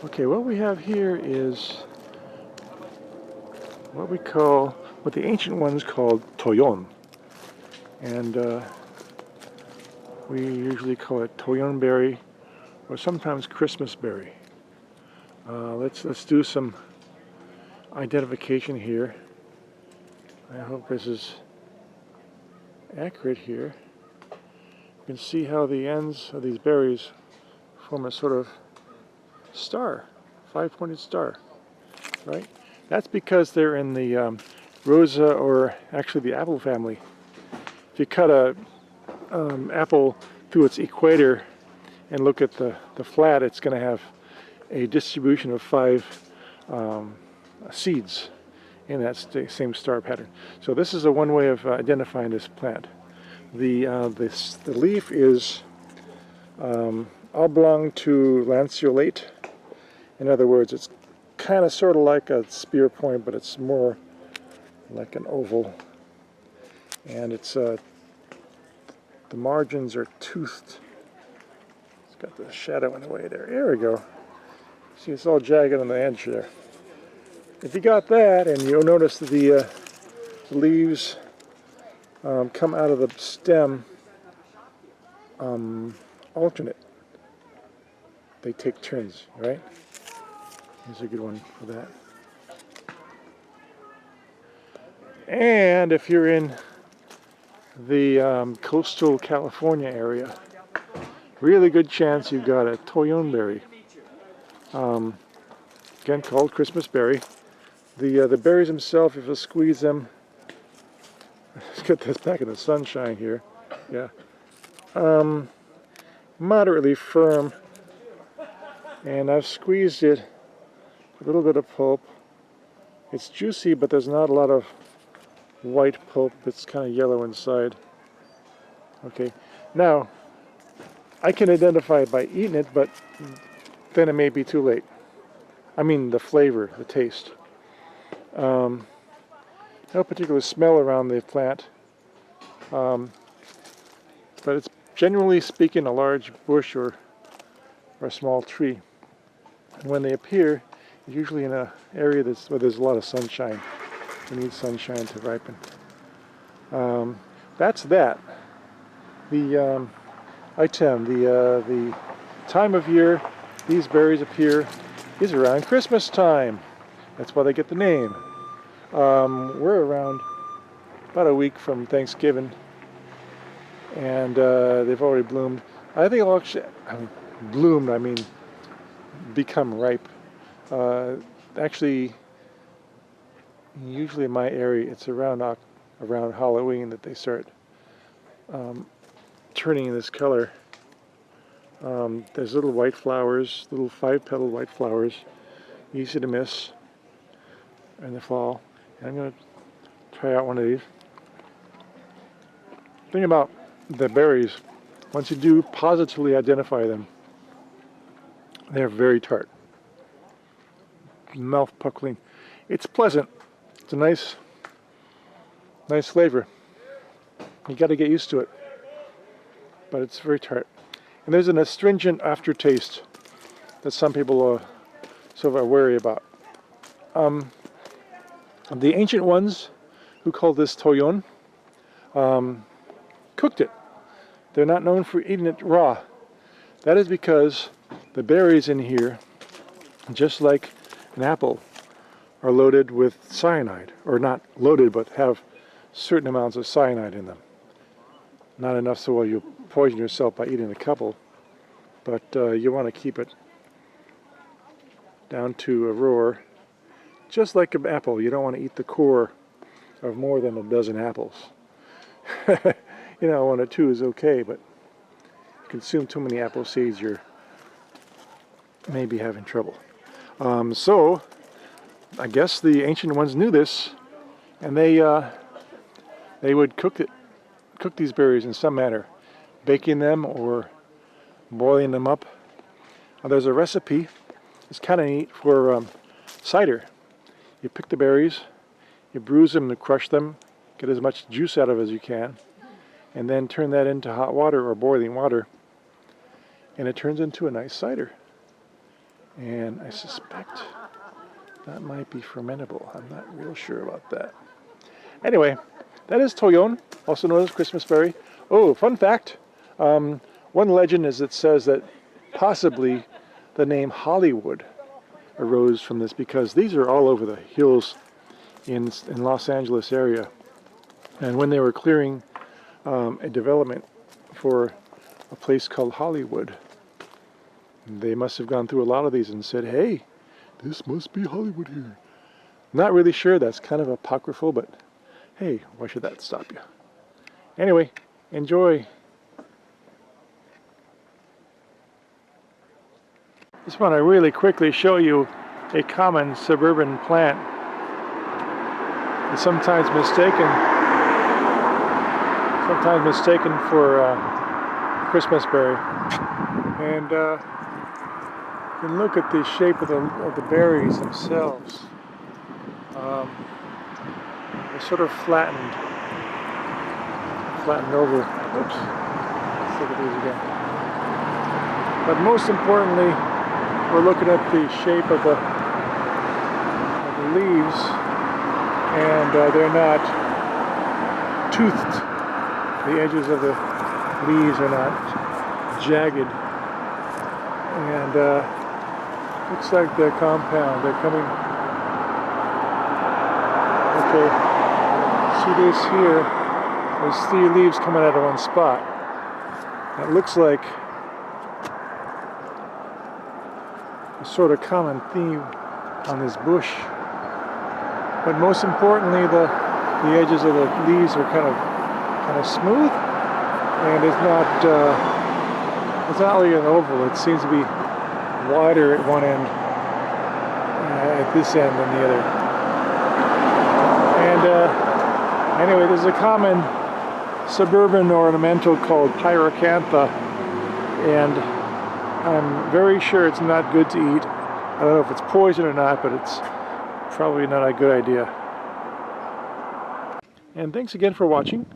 Okay, what we have here is what the ancient ones called Toyon. And we usually call it Toyon berry or sometimes Christmas berry. Let's do some identification here. I hope this is accurate here. You can see how the ends of these berries form a sort of star, five-pointed star, right? That's because they're in the Rosa, or actually the apple family. If you cut a apple through its equator and look at the flat, it's going to have a distribution of 5 seeds in that same star pattern. So this is one way of identifying this plant. The leaf is oblong to lanceolate. In other words, it's kind of sort of like a spear point, but it's more like an oval. And it's the margins are toothed. It's got the shadow in the way there. There we go. See, it's all jagged on the edge there. If you got that, and you'll notice that the leaves come out of the stem alternate. They take turns, right? Here's a good one for that. And if you're in the coastal California area, really good chance you've got a Toyon berry. Again, called Christmas berry. The berries themselves, if you squeeze them, let's get this back in the sunshine here. Yeah, moderately firm, and I've squeezed it. A little bit of pulp. It's juicy, but there's not a lot of white pulp. It's kind of yellow inside. Okay, now I can identify it by eating it, but then it may be too late. I mean the flavor, the taste. No particular smell around the plant, but it's generally speaking a large bush or a small tree. And when they appear, usually in an area where there's a lot of sunshine. We need sunshine to ripen. That's that. The the time of year these berries appear is around Christmas time. That's why they get the name. We're around about a week from Thanksgiving, and they've already bloomed. I think they'll actually, bloomed, I mean become ripe. Actually, usually in my area, it's around Halloween that they start turning this color. There's little white flowers, little 5-petaled white flowers, easy to miss in the fall. And I'm going to try out one of these. The thing about the berries, once you do positively identify them, they're very tart. Mouth puckling. It's pleasant. It's a nice flavor. You got to get used to it, but it's very tart. And there's an astringent aftertaste that some people sort of are wary about. The ancient ones, who called this Toyon, cooked it. They're not known for eating it raw. That is because the berries in here, just like an apple, are loaded with cyanide, or not loaded, but have certain amounts of cyanide in them. Not enough so you'll poison yourself by eating a couple, but you want to keep it down to a roar. Just like an apple, you don't want to eat the core of more than a dozen apples. You know, 1 or 2 is okay, but if you consume too many apple seeds, you're maybe having trouble. So I guess the ancient ones knew this, and they would cook these berries in some manner, baking them or boiling them up. There's a recipe. It's kind of neat for cider. You pick the berries, you bruise them and crush them, get as much juice out of it as you can, and then turn that into hot water or boiling water, and it turns into a nice cider. And I suspect that might be fermentable. I'm not real sure about that. Anyway, that is Toyon, also known as Christmas berry. Oh, fun fact. One legend is it says that possibly the name Hollywood arose from this because these are all over the hills in Los Angeles area. And when they were clearing a development for a place called Hollywood, they must have gone through a lot of these and said, hey, this must be Hollywood here. Not really sure, that's kind of apocryphal, but hey, why should that stop you? Anyway, enjoy. Just want to really quickly show you a common suburban plant. It's sometimes mistaken for Christmas berry. And you can look at the shape of the berries themselves. They're sort of flattened over. Oops. Let's look at these again. But most importantly, we're looking at the shape of the leaves, and they're not toothed. The edges of the leaves are not jagged, and looks like they're compound. They're coming. Okay, see this here? There's 3 leaves coming out of one spot. It looks like a sort of common theme on this bush. But most importantly, the edges of the leaves are kind of smooth, and it's not really an oval. It seems to be wider at one end, at this end than the other. And anyway, there's a common suburban ornamental called Pyracantha, and I'm very sure it's not good to eat. I don't know if it's poison or not, but it's probably not a good idea. And thanks again for watching.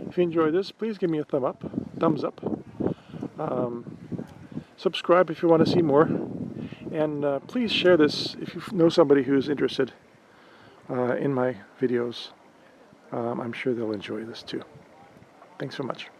If you enjoyed this, please give me a thumbs up. Subscribe if you want to see more. And please share this if you know somebody who's interested in my videos. I'm sure they'll enjoy this too. Thanks so much.